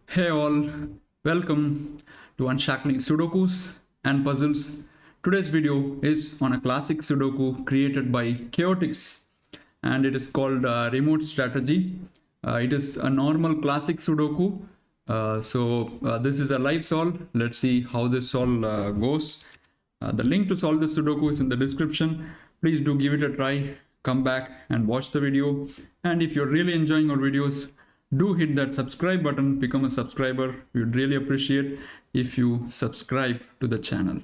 Hey all, welcome to Unshackling Sudokus and Puzzles. Today's video is on a classic Sudoku created by Chaotix and it is called Remote Strategy. It is a normal classic Sudoku. This is a live solve. Let's see how this solve goes. The link to solve the Sudoku is in the description. Please do give it a try. Come back and watch the video. And if you're really enjoying our videos, do hit that subscribe button, become a subscriber. We would really appreciate if you subscribe to the channel.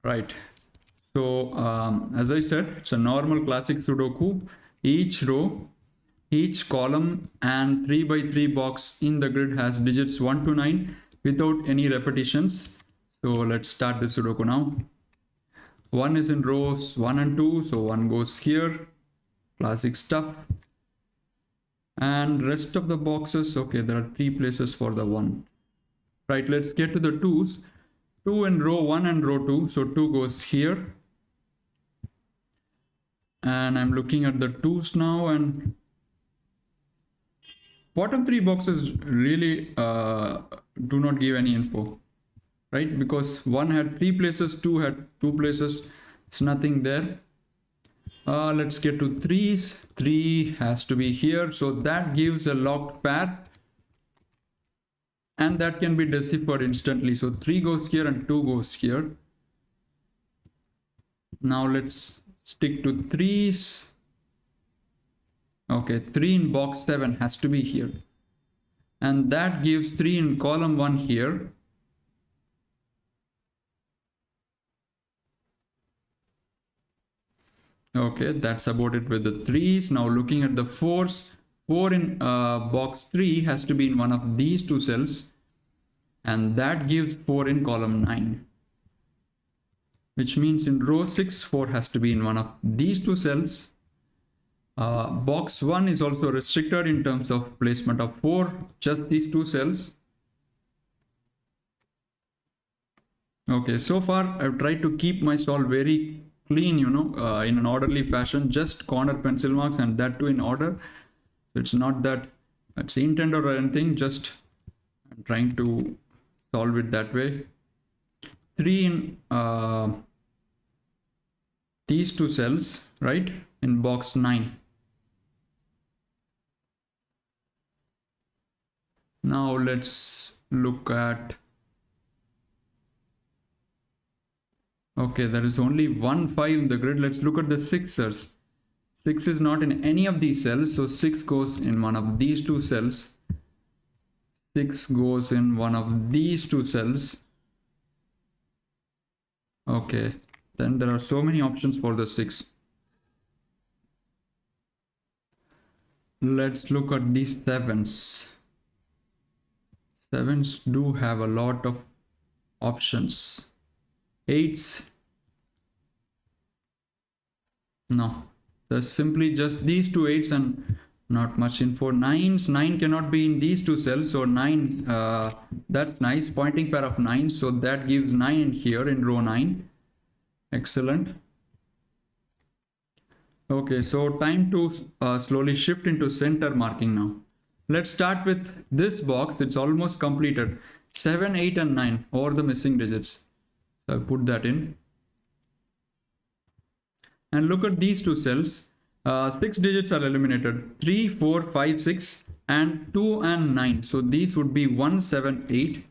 Right. So as I said, it's a normal classic Sudoku. Each row, each column and 3x3 box in the grid has digits 1 to 9 without any repetitions. So let's start the Sudoku now. 1 is in rows 1 and 2, so 1 goes here. Classic stuff. And rest of the boxes, okay, there are 3 places for the 1. Right, let's get to the 2s. 2 in row 1 and row 2, so 2 goes here. And I'm looking at the 2s now, and bottom 3 boxes really do not give any info, right? Because 1 had 3 places, 2 had 2 places, it's nothing there. Let's get to 3s. 3 has to be here, so that gives a locked pair and that can be deciphered instantly. So 3 goes here and 2 goes here. Now let's stick to 3s. Okay, 3 in box 7 has to be here, and that gives 3 in column 1 here. Okay, that's about it with the 3s. Now looking at the 4s, 4 in box 3 has to be in one of these 2 cells, and that gives 4 in column 9, which means in row 6 4 has to be in one of these 2 cells. Box 1 is also restricted in terms of placement of 4, just these 2 cells. Okay, so far I've tried to keep my solve very clean, in an orderly fashion, just corner pencil marks, and that too in order. It's not that it's intended or anything, just I'm trying to solve it that way. 3 in these 2 cells, right, in box 9. Now let's look at, okay, there is only 1 5 in the grid. Let's look at the 6ers. 6 is not in any of these cells, so 6 goes in one of these 2 cells. 6 goes in one of these 2 cells. Okay, then there are so many options for the 6. Let's look at these 7s. 7s do have a lot of options. 8s, no, there's simply just these 2 8s and not much info. 9s, 9 cannot be in these 2 cells, so 9, that's nice, pointing pair of 9, so that gives 9 in here in row 9. Excellent. Okay, so time to slowly shift into center marking now. Let's start with this box. It's almost completed. 7 8 and 9 over the missing digits. So I put that in. And look at these 2 cells. 6 digits are eliminated. 3 4 5 6 and 2 and 9. So these would be 1 7 8.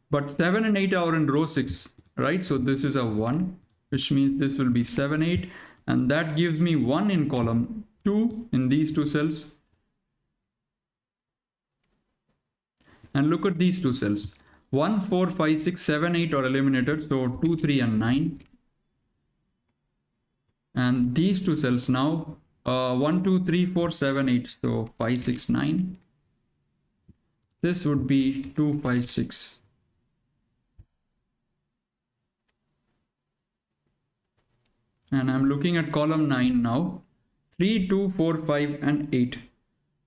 But 7 and 8 are in row 6, right? So this is a 1, which means this will be 7 8, and that gives me 1 in column 2 in these 2 cells. And look at these 2 cells. 1 4 5 6 7 8 are eliminated, so 2 3 and 9. And these 2 cells now, 1 2 3 4 7 8, so 5 6 9. This would be 2 5 6. And I'm looking at column 9 now. 3 2 4 5 and 8.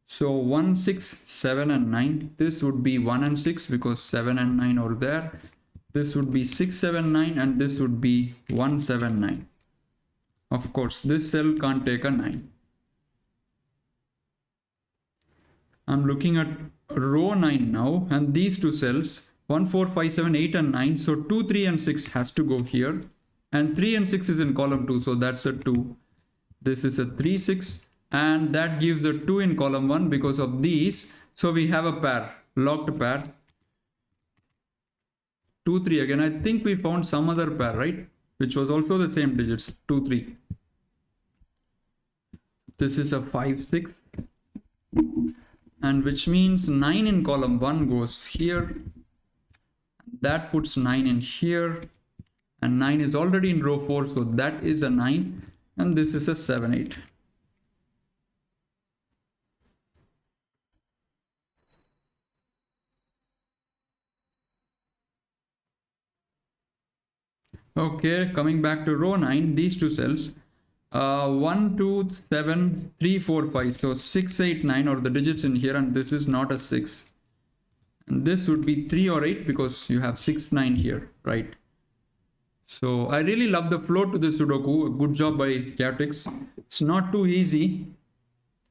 So 1 6 7 and 9. This would be 1 and 6 because 7 and 9 are there. This would be 6 7 9, and this would be 1 7 9. Of course, this cell can't take a 9. I'm looking at row 9 now, and these two cells 1, 4, 5, 7, 8 and 9. So 2, 3 and 6 has to go here, and 3 and 6 is in column 2, so that's a 2. This is a 3, 6, and that gives a 2 in column 1 because of these. So we have a pair, locked pair. 2, 3 again. I think we found some other pair, right? Which was also the same digits, 2, 3. This is a 5, 6. And which means 9 in column 1 goes here. That puts 9 in here. And 9 is already in row 4, so that is a 9. And this is a 7, 8. Okay, coming back to row 9, these two cells. 1, 2, 7, 3, 4, 5. So 6, 8, 9 are the digits in here, and this is not a 6. And this would be 3 or 8 because you have 6, 9 here, right? So I really love the flow to this Sudoku. A good job by Chaotix. It's not too easy.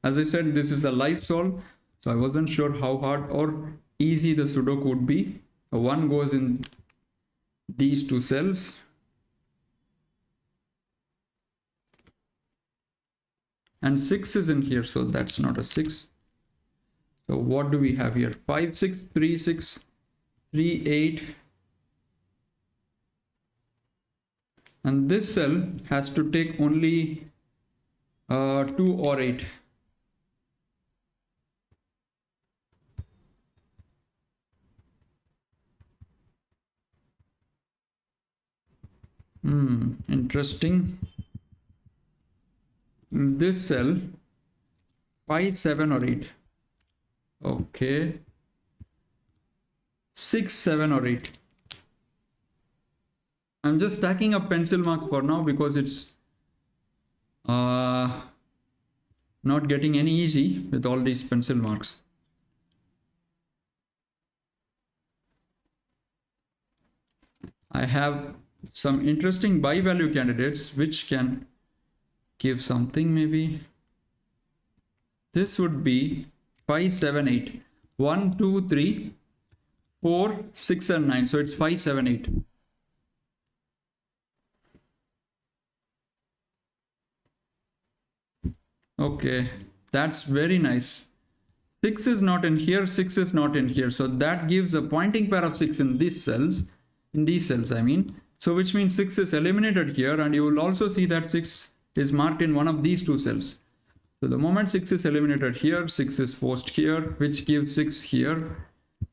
As I said, this is a live solve, so I wasn't sure how hard or easy the Sudoku would be. One goes in these two cells. And 6 is in here, so that's not a 6. So what do we have here? 5, 6, 3, 6, 3, 8. And this cell has to take only 2 or 8. Interesting. This cell 5, 7 or 8. Okay. 6, 7 or 8. I'm just stacking up pencil marks for now because it's not getting any easy with all these pencil marks. I have some interesting bi-value candidates which can give something maybe. This would be 5, 7, 8. 1, 2, 3, 4, 6 and 9. So it's 5, 7, 8. Okay, that's very nice. 6 is not in here, 6 is not in here. So that gives a pointing pair of 6 in these cells. In these cells, I mean. So which means 6 is eliminated here, and you will also see that 6 is marked in one of these two cells. So the moment 6 is eliminated here, 6 is forced here, which gives 6 here,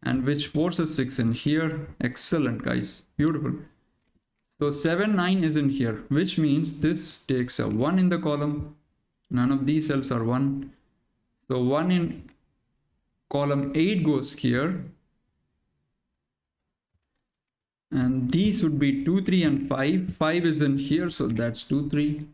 and which forces 6 in here. Excellent, guys. Beautiful. So 7, 9 is in here, which means this takes a 1 in the column. None of these cells are 1. So 1 in column 8 goes here. And these would be 2, 3 and 5. 5 is in here, so that's 2, 3.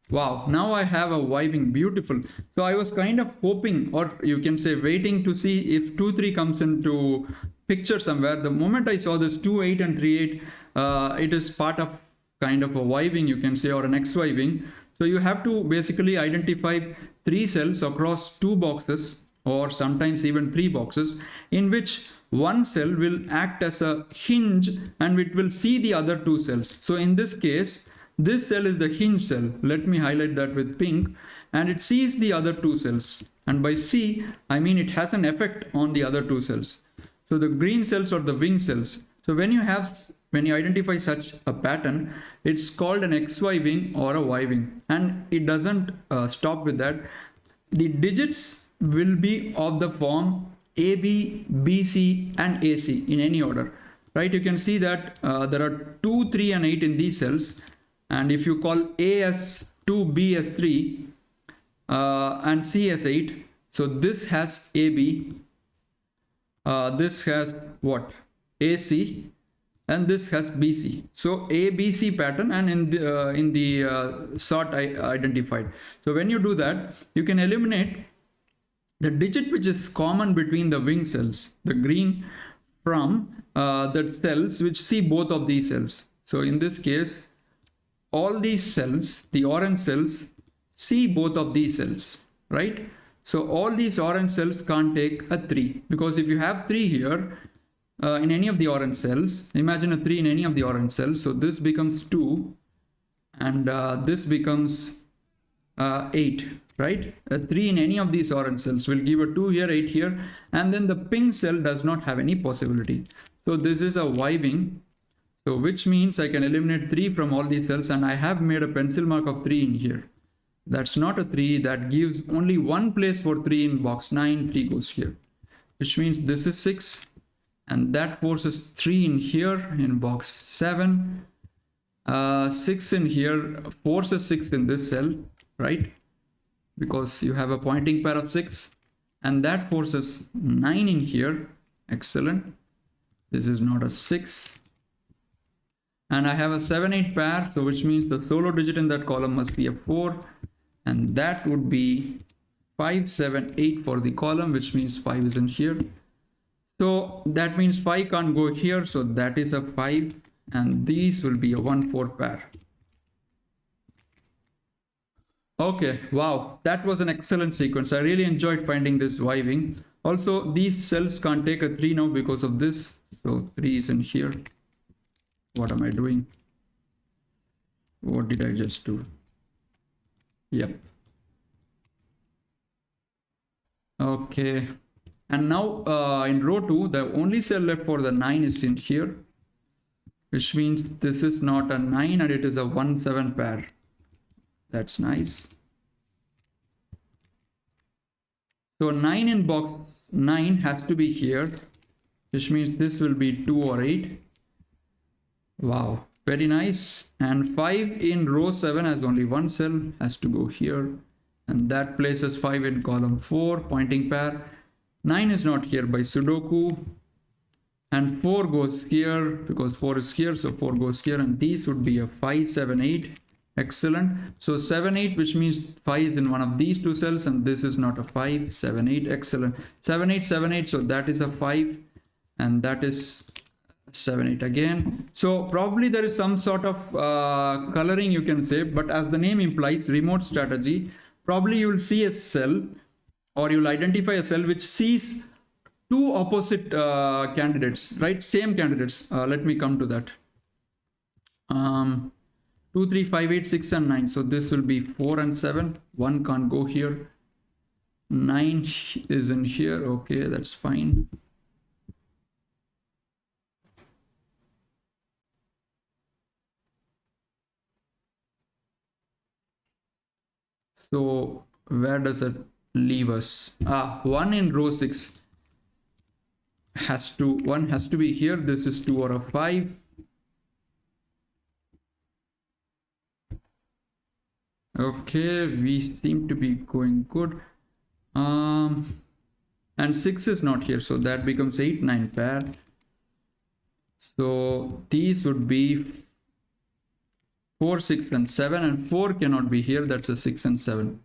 Wow, now I have a vibing. Beautiful. So I was kind of hoping, or you can say waiting to see if 2, 3 comes into picture somewhere. The moment I saw this 2, 8 and 3, 8, it is part of kind of a vibing, you can say, or an X vibing. So you have to basically identify 3 cells across 2 boxes, or sometimes even 3 boxes, in which one cell will act as a hinge and it will see the other 2 cells. So in this case, this cell is the hinge cell. Let me highlight that with pink, and it sees the other 2 cells. And by see, I mean it has an effect on the other 2 cells. So the green cells are the wing cells. So when you identify such a pattern, it's called an XY wing or a Y wing. And it doesn't stop with that. The digits will be of the form AB, BC and AC in any order, right? You can see that there are 2, 3 and 8 in these cells, and if you call A as 2, B as 3 and C as 8, so this has AB, this has what? AC, and this has BC. So ABC pattern, and in the sort I identified. So when you do that, you can eliminate the digit which is common between the wing cells, the green, from the cells which see both of these cells. So in this case, all these cells, the orange cells, see both of these cells, right? So all these orange cells can't take a 3, because if you have 3 here in any of the orange cells, imagine a 3 in any of the orange cells, so this becomes 2 and this becomes 8, right? A 3 in any of these orange cells will give a 2 here, 8 here, and then the pink cell does not have any possibility. So this is a vibing, so which means I can eliminate 3 from all these cells, and I have made a pencil mark of 3 in here. That's not a 3, that gives only one place for 3 in box 9, 3 goes here, which means this is 6, and that forces 3 in here in box 7, 6 in here, forces 6 in this cell, right? Because you have a pointing pair of 6, and that forces 9 in here. Excellent. This is not a 6. And I have a 7, 8 pair, so which means the solo digit in that column must be a 4, and that would be 5, 7, 8 for the column, which means 5 is in here. So that means 5 can't go here, so that is a 5, and these will be a 1, 4 pair. Okay, wow, that was an excellent sequence. I really enjoyed finding this vibing. Also, these cells can't take a 3 now because of this, so 3 is in here. What am I doing? What did I just do? Yep. Okay, and now in row 2, the only cell left for the 9 is in here, which means this is not a 9 and it is a 1, 7 pair. That's nice. So 9 in box 9 has to be here, which means this will be 2 or 8. Wow, very nice. And 5 in row 7 has only one cell, has to go here, and that places 5 in column 4, pointing pair. 9 is not here by Sudoku, and 4 goes here because 4 is here, so 4 goes here, and these would be a 5, 7, 8. Excellent. So 7, 8, which means 5 is in one of these two cells, and this is not a 5, 7, 8. Excellent. 7, 8, 7, 8, so that is a 5, and that is 7, 8 again. So probably there is some sort of coloring, you can say, but as the name implies, remote strategy, probably you will see a cell, or you'll identify a cell which sees two opposite candidates, right? Same candidates. Let me come to that. 2, 3, 5, 8, 6 and 9. So this will be 4 and 7. 1 can't go here. 9 is in here. Okay, that's fine. So where does it leave us? 1 in row 6 has to be here. This is 2 or a 5. Okay, we seem to be going good. And 6 is not here, so that becomes 8, 9 pair. So these would be 4, 6 and 7, and 4 cannot be here. That's a 6 and 7.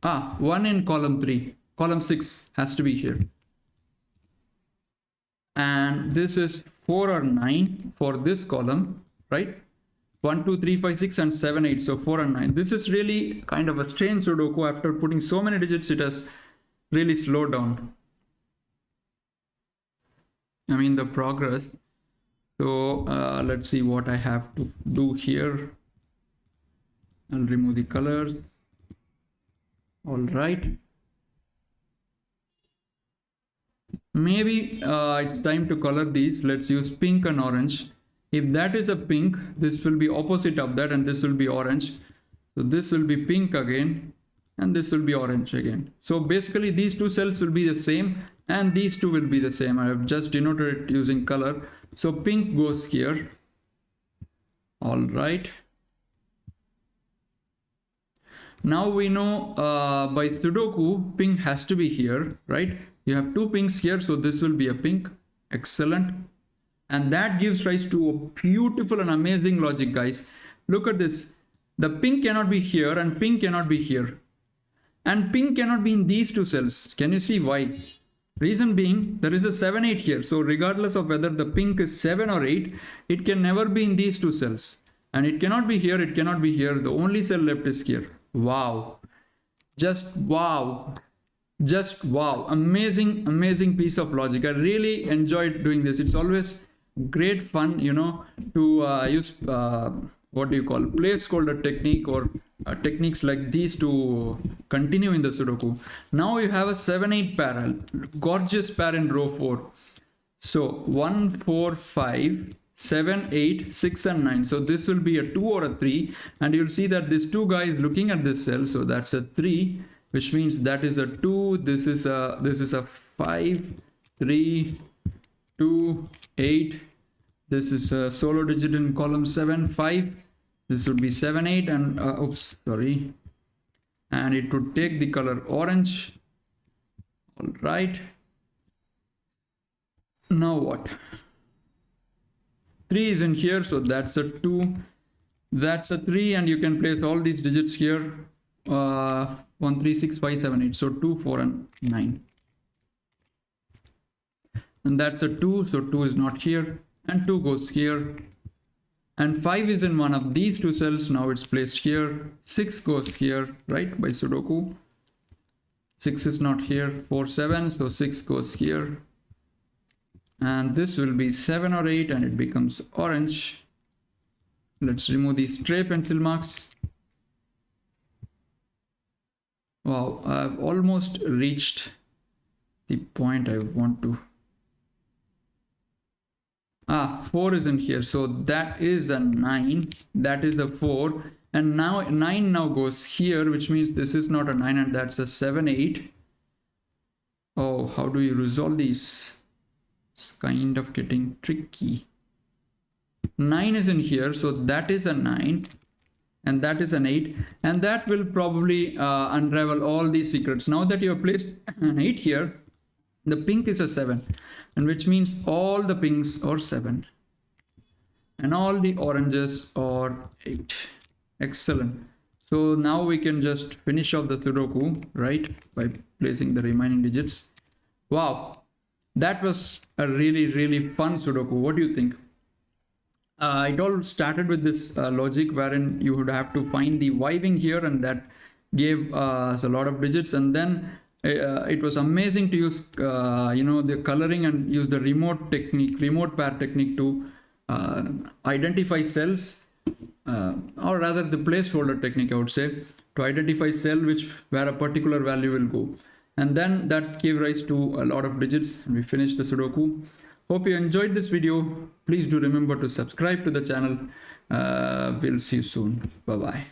Ah, 1 in column 3. Column 6 has to be here. And this is 4 or 9 for this column, right? 1, 2, 3, 5, 6 and 7, 8. So 4 and 9. This is really kind of a strange Sudoku. After putting so many digits, it has really slowed down. I mean the progress. So let's see what I have to do here. I'll remove the colors. All right. Maybe it's time to color these. Let's use pink and orange. If that is a pink, this will be opposite of that, and this will be orange. So this will be pink again, and this will be orange again. So basically these two cells will be the same, and these two will be the same. I have just denoted it using color. So pink goes here. All right. Now we know by Sudoku, pink has to be here, right? You have two pinks here, so this will be a pink. Excellent. And that gives rise to a beautiful and amazing logic, guys. Look at this. The pink cannot be here, and pink cannot be here. And pink cannot be in these two cells. Can you see why? Reason being, there is a 7 8 here, so regardless of whether the pink is 7 or 8, it can never be in these two cells, and it cannot be here, it cannot be here. The only cell left is here. Wow, just wow, just wow. Amazing piece of logic. I really enjoyed doing this. It's always great fun, you know, to use what do you call, placeholder technique, or techniques like these to continue in the Sudoku. Now you have a 7 8 pair, gorgeous pair in row 4. So 1 4 5 7 8 6 and 9. So this will be a 2 or a 3, and you'll see that this 2 guy is looking at this cell, so that's a 3, which means that is a 2. This is a 5 3 2 8. This is a solo digit in column 7 5. This would be 7 8, and oops, sorry, and it would take the color orange. All right, now what? 3 is in here, so that's a 2, that's a 3, and you can place all these digits here, 1 3 6 5 7 8, so 2 4 and 9, and that's a 2, so 2 is not here, and 2 goes here, and 5 is in one of these two cells. Now it's placed here. 6 goes here, right, by Sudoku. 6 is not here. 4 7, so 6 goes here, and this will be 7 or 8, and it becomes orange. Let's remove these stray pencil marks. Wow, I've almost reached the point I want to. 4 is in here, so that is a 9, that is a 4, and now 9 now goes here, which means this is not a 9, and that's a 7 8. Oh, how do you resolve these? It's kind of getting tricky. 9 is in here, so that is a 9, and that is an 8, and that will probably unravel all these secrets. Now that you have placed an 8 here, the pink is a 7, and which means all the pinks are 7 and all the oranges are 8. Excellent. So now we can just finish off the Sudoku, right, by placing the remaining digits. Wow, that was a really fun Sudoku. What do you think? It all started with this logic wherein you would have to find the wiving here, and that gave us a lot of digits, and then it was amazing to use you know, the coloring and use the remote pair technique to identify cells, or rather the placeholder technique, I would say, to identify cell where a particular value will go, and then that gave rise to a lot of digits, and we finished the Sudoku. Hope you enjoyed this video. Please do remember to subscribe to the channel. We'll see you soon. Bye bye.